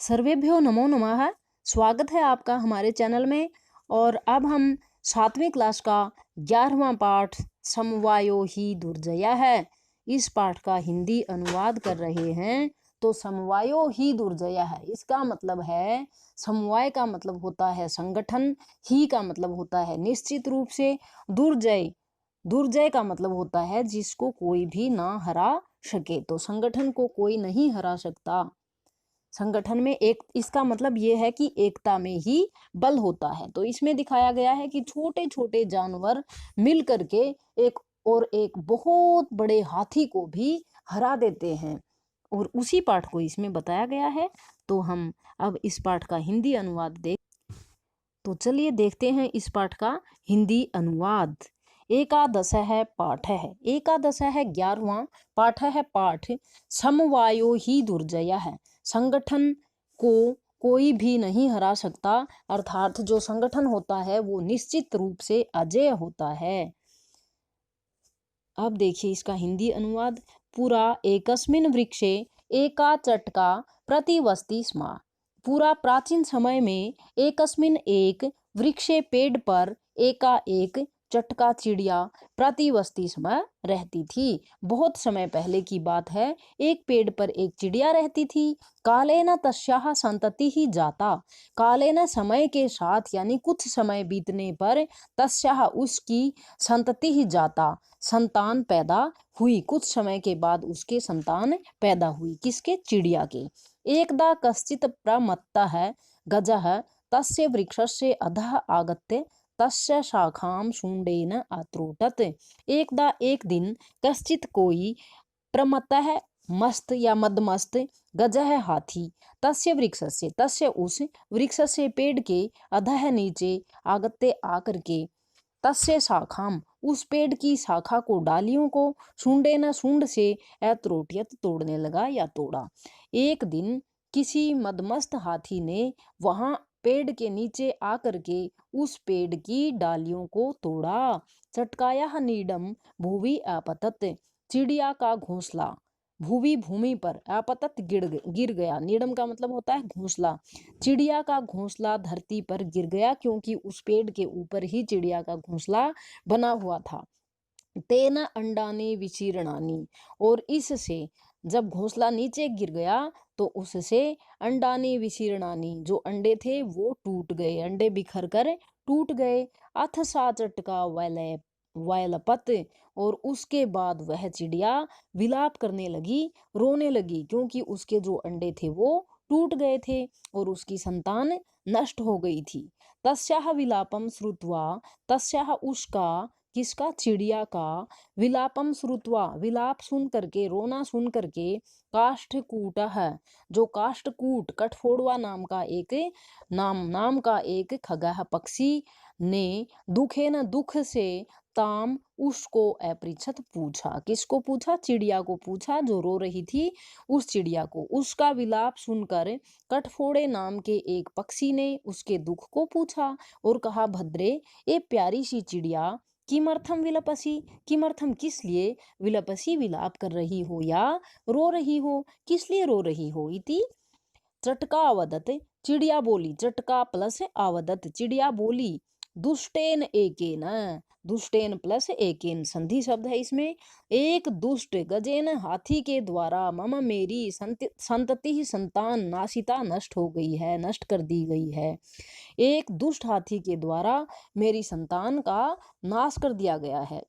सर्वेभ्यो नमो नमः। स्वागत है आपका हमारे चैनल में। और अब हम 7वीं क्लास का 11वां पाठ समवायो ही दुर्जया है, इस पाठ का हिंदी अनुवाद कर रहे हैं। तो समवायो ही दुर्जया है, इसका मतलब है, समवाय का मतलब होता है संगठन, ही का मतलब होता है निश्चित रूप से, दुर्जय दुर्जय का मतलब होता है जिसको कोई भी ना हरा सके। तो संगठन को कोई नहीं हरा सकता। संगठन में एक, इसका मतलब ये है कि एकता में ही बल होता है। तो इसमें दिखाया गया है कि छोटे छोटे जानवर मिल करके एक बहुत बड़े हाथी को भी हरा देते हैं, और उसी पाठ को इसमें बताया गया है। तो हम अब इस पाठ का हिंदी अनुवाद तो चलिए देखते हैं इस पाठ का हिंदी अनुवाद। एकादश है पाठ है, एकादश है 11वां पाठ है। पाठ समवायो ही दुर्जय है, संगठन को कोई भी नहीं हरा सकता, अर्थात जो संगठन होता है वो निश्चित रूप से अजेय होता है। अब देखिए इसका हिंदी अनुवाद। पूरा एकस्मिन वृक्षे एका चटका प्रतिवस्ति स्म। पूरा प्राचीन समय में एकस्मिन एक वृक्षे पेड़ पर एका एक चटका चिड़िया प्रतिवस्ति स्म रहती थी। बहुत समय पहले की बात है, एक पेड़ पर एक चिड़िया रहती थी। कालेन तस्याः संतति ही जाता, कालेन समय के साथ यानी कुछ समय बीतने पर, तस्याः उसकी संतति ही जाता संतान पैदा हुई, कुछ समय के बाद उसके संतान पैदा हुई। किसके? चिड़िया के। एकदा कश्चित् प्रमत्तः गजः तस्य वृक्षस्य अधः आगत्य तस्य शाखां शुंडेन अत्रोटत। एकदा एक दिन कश्चित् कोई, प्रमत्तः मस्त या मदमस्त, गजः हाथी, तस्य वृक्षस्य तस्य उस वृक्षस्य पेड़ के, अधः नीचे, आगत्य आकर के, तस्य शाखाम उस पेड़ की शाखा को, डालियों को, सूंडे न सूंड से, अत्रोटियत तोड़ने लगा या तोड़ा। एक दिन किसी मदमस्त हाथी ने वहां पेड़ के नीचे आकर के उस पेड़ की डालियों को तोड़ा। चटकाया नीडम भुवि आपतत, चिड़िया का घोंसला भूवि भूमि पर, आपतत गिर गया। नीडम का मतलब होता है घोंसला। चिड़िया का घोंसला धरती पर गिर गया, क्योंकि उस पेड़ के ऊपर ही चिड़िया का घोंसला बना हुआ था। तेना अंडानी विचीर्णानी, और इससे जब घोंसला नीचे गिर गया तो उससे अंडानी विचीर्णानी, जो अंडे थे वो टूट गए, अंडे बिखर कर टूट गए। अथ सा चटका वैलपत, और उसके बाद वह चिड़िया विलाप करने लगी, रोने लगी, क्योंकि उसके जो अंडे थे वो टूट गए थे और उसकी संतान नष्ट हो गई थी। तस्याह विलापम श्रुत्वा, तस्याह उसका, किसका? चिड़िया का, विलापम श्रुत्वा विलाप सुन करके, रोना सुन करके, काष्ठकूट है, जो काष्ठकूट कठफोड़वा नाम का एक खगः पक्षी ने, दुखे न दुख से, ताम उसको अपृच्छत पूछा। किसको पूछा? चिड़िया को पूछा, जो रो रही थी उस चिड़िया को। उसका विलाप सुनकर कठफोड़े नाम के एक पक्षी ने उसके दुख को पूछा और कहा, भद्रे, ये प्यारी सी चिड़िया, किमर्थम विलपसी, किमर्थम किस लिए, विलपसी विलाप कर रही हो या रो रही हो, किस लिए रो रही हो। इति चटका अवदत, चिड़िया बोली, चटका प्लस अवदत, चिड़िया बोली, दुष्टेन एकेन, दुष्टेन प्लस एकेन संधि शब्द है इसमें। एक दुष्ट गजेन हाथी के द्वारा, मम मेरी संतति संतान, नाशिता नष्ट हो गई है, नष्ट कर दी गई है। एक दुष्ट हाथी के द्वारा मेरी संतान का नाश कर दिया गया है।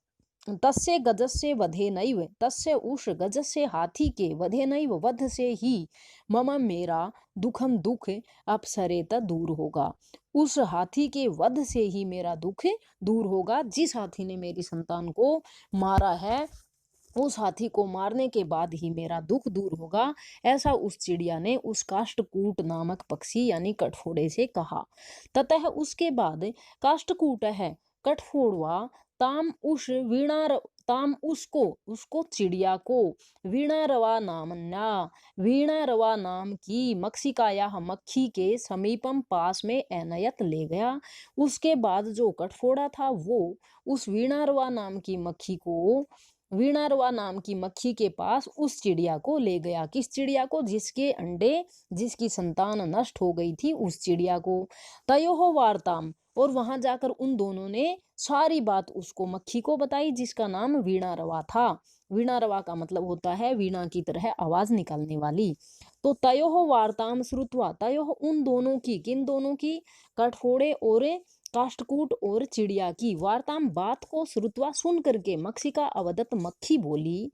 तस्य गजस्य वधे नैव, तस्य उस गजस्य हाथी के, वधे नैव वध से ही, मम मेरा दुखम दुख अपसरेत दूर होगा, उस हाथी के वध से ही मेरा दुख दूर होगा। जिस हाथी ने मेरी संतान को मारा है, उस हाथी को मारने के बाद ही मेरा दुख दूर होगा, ऐसा उस चिड़िया ने उस काष्ठकूट नामक पक्षी यानी कठफोड़े से कहा। ततः उसके बाद काष्ठकूट है कठफोड़वा, ताम उस ताम उसको चिड़िया को, वीणा रवा नाम की मक्षिकाया, मक्खी के समीपम पास में एनयत ले गया। उसके बाद जो कठफोड़ा था वो उस वीणारवा नाम की मक्खी को वीणारवा नाम की मक्खी के पास उस चिड़िया को ले गया। किस चिड़िया को? जिसके अंडे, जिसकी संतान नष्ट हो गई थी, उस चिड़िया को। तयोहो वार्ताम, और वहां जाकर उन दोनों ने सारी बात उसको, मक्खी को बताई, जिसका नाम वीणारवा था। वीणारवा का मतलब होता है वीणा की तरह आवाज निकालने वाली। तो तयोहो वार्ताम श्रुत्वा, तयोह उन दोनों की, किन दोनों की? कठफोड़े और काष्ठकूट और चिड़िया की, वार्ताम बात को, श्रुत्वा सुन करके, मक्षिका अवदत मक्खी बोली,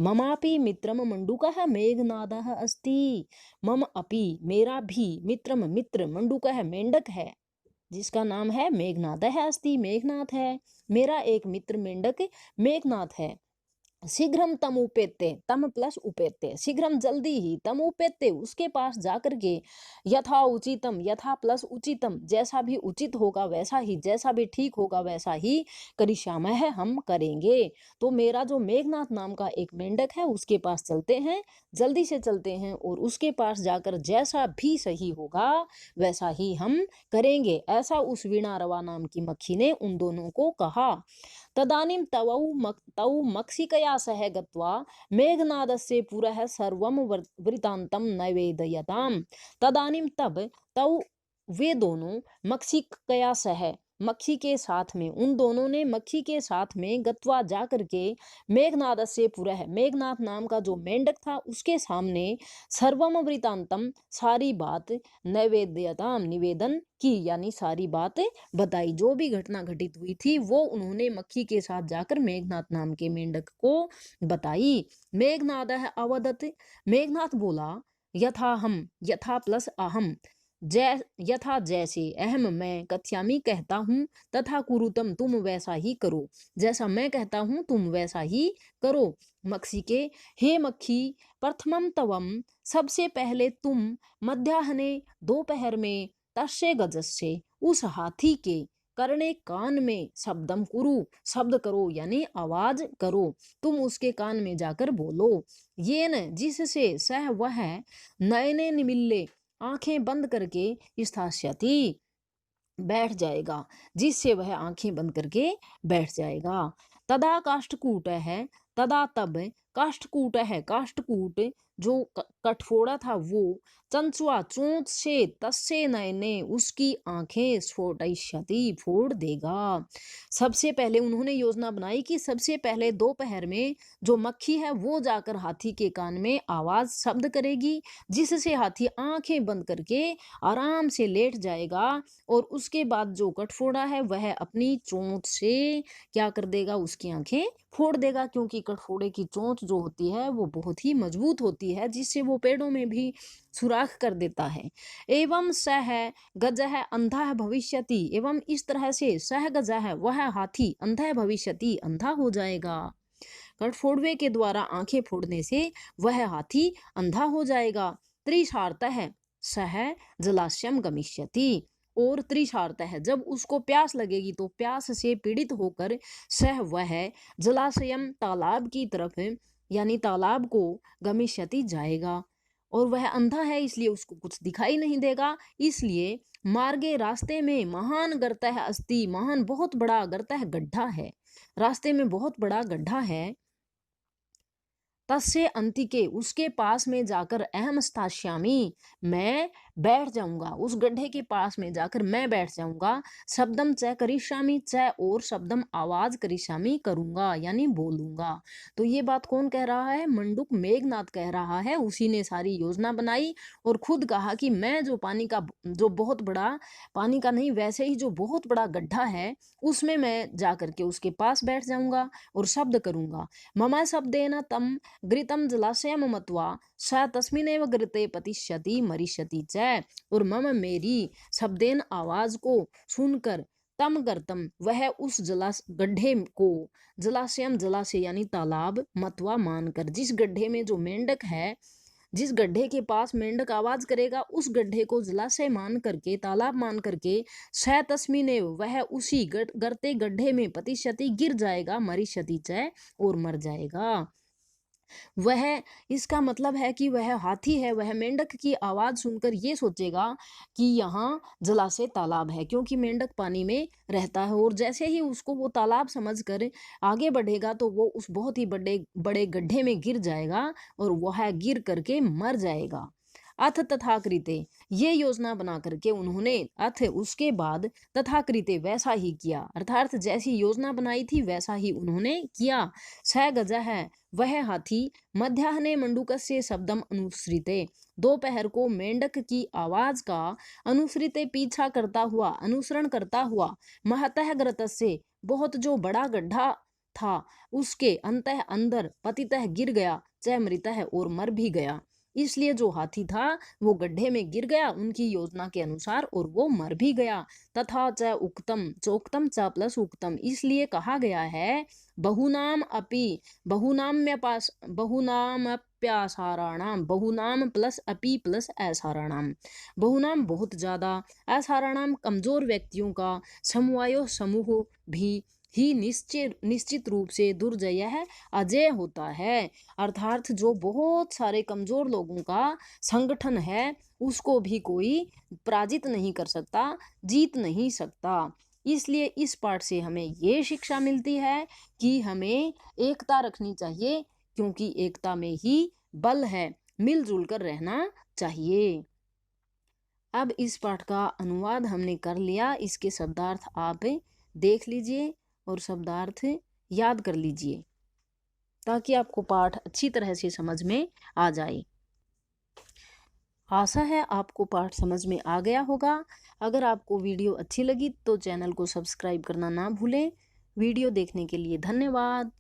ममापि मित्रम मंडूकः मेघनादः अस्ति। मम अपि, मेरा भी, मित्रम मित्र, मंडूकः मेंढक है, जिसका नाम है मेघनादः अस्ति, मेघनाथ है, मेरा एक मित्र मेंढक मेघनाथ है। शीघ्रम तम उपेत्ते, तम प्लस उपेत्ते, शीघ्रम जल्दी ही, तम उपेत्ते उसके पास जाकर के, यथा उचितम, यथा प्लस उचितम, जैसा भी उचित होगा वैसा ही, जैसा भी ठीक होगा वैसा ही, करिष्यामः हम करेंगे। तो मेरा जो मेघनाथ नाम का एक मेंढक है उसके पास चलते हैं, जल्दी से चलते हैं, और उसके पास जाकर जैसा भी सही होगा वैसा ही हम करेंगे। ऐसा उस वीणारवा नाम की मक्खी ने उन दोनों को कहा। तदानीं तौ मक्षिकया सह गत्वा मेघनादस्य पुरः सर्वं वृत्तान्तं निवेदयताम्। तदानीं तब, तौ वे दोनों, मक्षिकया सह, मक्खी के साथ में, उन दोनों ने मक्खी के साथ में, गत्वा जा करके, मेघनादस्य पुरः, मेघनाथ नाम का जो मेंढक था उसके सामने, सर्वम वृत्तांतम सारी बात, नैवेद्यताम निवेदन की, यानी सारी बात बताई, जो भी घटना घटित हुई थी वो उन्होंने मक्खी के साथ जाकर मेघनाथ नाम के मेंढक को बताई। मेघनादः अवदत्, मेघनाथ बोला, यथा हम, यथा प्लस अहम, जै यथा जैसे, अहम मैं, कथ्यामी कहता हूँ, तथा कुरुतम तुम वैसा ही करो, जैसा मैं कहता हूँ तुम वैसा ही करो। मक्खी के, हे मक्खी, प्रथमम तवम, सबसे पहले तुम, मध्याह्ने दोपहर में, तस्य गजस्य उस हाथी के, करने कान में, शब्दम कुरु शब्द करो, यानी आवाज करो, तुम उसके कान में जाकर बोलो, ये न जिससे, सह वह, नयने निमिल्ले आंखें बंद करके, स्थास्यति बैठ जाएगा, जिससे वह आंखें बंद करके बैठ जाएगा। तदा काष्ठकूट है, तदा तब, काष्ठकूट है, काष्ठकूट जो कठफोड़ा था वो, चंचुआ चोंच से, तस्से नयने उसकी आंखें, स्फोटयिष्यति फोड़ देगा। सबसे पहले उन्होंने योजना बनाई कि सबसे पहले दोपहर में जो मक्खी है वो जाकर हाथी के कान में आवाज, शब्द करेगी, जिससे हाथी आंखें बंद करके आराम से लेट जाएगा, और उसके बाद जो कठफोड़ा है वह अपनी चोंच से क्या कर देगा, उसकी आंखें फोड़ देगा, क्योंकि कठफोड़े की चोंच जो होती है वो बहुत ही मजबूत होती है, जिससे वो पेड़ों में भी सुराख कर देता है। एवं सह गजः अंधः भविष्यति, एवं इस तरह से सह गजः वह हाथी, अंधः भविष्यति अंधा हो जाएगा, कठफोड़वे के द्वारा आंखें फोड़ने से वह हाथी अंधा हो जाएगा। त्रिशार्तः सह जलाश्यम गमिष्यति, और त्रिशार्त है, जब उसको प्यास लगेगी तो प्यास से पीड़ित होकर सह वह जलाशयम तालाब की तरफ, यानी तालाब को, गमिष्यति जाएगा, और वह अंधा है इसलिए उसको कुछ दिखाई नहीं देगा, इसलिए मार्गे रास्ते में, महान गर्तः अस्ति, महान बहुत बड़ा, गर्तः गड्ढा है, रास्ते में बहुत बड़ा गड्ढा है, तस्य अंतिके उसके पास में जाकर, अहम स्थास्यामि मैं बैठ जाऊंगा, उस गड्ढे के पास में जाकर मैं बैठ जाऊंगा, शब्दम च करिष्यामि, च और शब्दम आवाज, करिष्यामि करूंगा, यानी बोलूंगा। तो ये बात कौन कह रहा है? मंडूक मेघनाथ कह रहा है, उसी ने सारी योजना बनाई और खुद कहा कि मैं जो पानी का, जो बहुत बड़ा, पानी का नहीं वैसे ही जो बहुत बड़ा गड्ढा है उसमें मैं जा करके उसके पास बैठ जाऊंगा और शब्द करूंगा। मम शब्देन तम घृतम जलाशयम मत्वा स तस्मिनेव घृते पतिष्यति मरिष्यति च, और मम मेरी, शब्देन आवाज को सुनकर, तम गर्तम वह उस गड्ढे को, जलाशयम जलाशय यानी तालाब, मत्वा मानकर, जिस गड्ढे में जो मेंढक है, जिस गड्ढे के पास मेंढक आवाज करेगा उस गड्ढे को जलाशय मान करके, तालाब मान करके, स तस्मिनेव वह उसी गर्ते गड्ढे में, पतिष्यति गिर जाएगा, मरिष्यति च और मर जाएगा। वह इसका मतलब है कि वह हाथी है, वह मेंढक की आवाज़ सुनकर ये सोचेगा कि यहाँ जलाशय तालाब है, क्योंकि मेंढक पानी में रहता है और जैसे ही उसको वो तालाब समझकर आगे बढ़ेगा तो वो उस बहुत ही बड़े बड़े गड्ढे में गिर जाएगा और वह गिर करके मर जाएगा। अथ तथाकृते, ये योजना बना करके उन्होंने अथ उसके बाद तथाकृते वैसा ही किया, अर्थात जैसी योजना बनाई थी वैसा ही उन्होंने किया। स गजः है वह हाथी मध्याह्ने मंडूकस्य शब्दम अनुसृते, दोपहर को मेंढक की आवाज का अनुसृते पीछा करता हुआ, अनुसरण करता हुआ, महतः ग्रतस्य, बहुत जो बड़ा गड्ढा था उसके अंतः अंदर, पतितः गिर गया, च मृतः और मर भी गया। इसलिए जो हाथी था वो गड्ढे में गिर गया उनकी योजना के अनुसार और वो मर भी गया। तथा च उक्तम, चोक्तम च प्लस उक्तम, इसलिए कहा गया है बहुनाम अपि, बहुनाम्यपास, बहुनामप्यासाराणाम, बहुनाम प्लस अपि प्लस ऐसाराणाम, बहुनाम बहुत ज्यादा, ऐसाराणाम कमजोर व्यक्तियों का, समवायो समूह भी ही निश्चित निश्चित रूप से दुर्जय है, अजय होता है। अर्थात जो बहुत सारे कमजोर लोगों का संगठन है उसको भी कोई पराजित नहीं कर सकता, जीत नहीं सकता। इसलिए इस पाठ से हमें ये शिक्षा मिलती है कि हमें एकता रखनी चाहिए, क्योंकि एकता में ही बल है, मिलजुल कर रहना चाहिए। अब इस पाठ का अनुवाद हमने कर लिया, इसके शब्दार्थ आप देख लीजिए और शब्दार्थ याद कर लीजिए ताकि आपको पाठ अच्छी तरह से समझ में आ जाए। आशा है आपको पाठ समझ में आ गया होगा। अगर आपको वीडियो अच्छी लगी तो चैनल को सब्सक्राइब करना ना भूलें। वीडियो देखने के लिए धन्यवाद।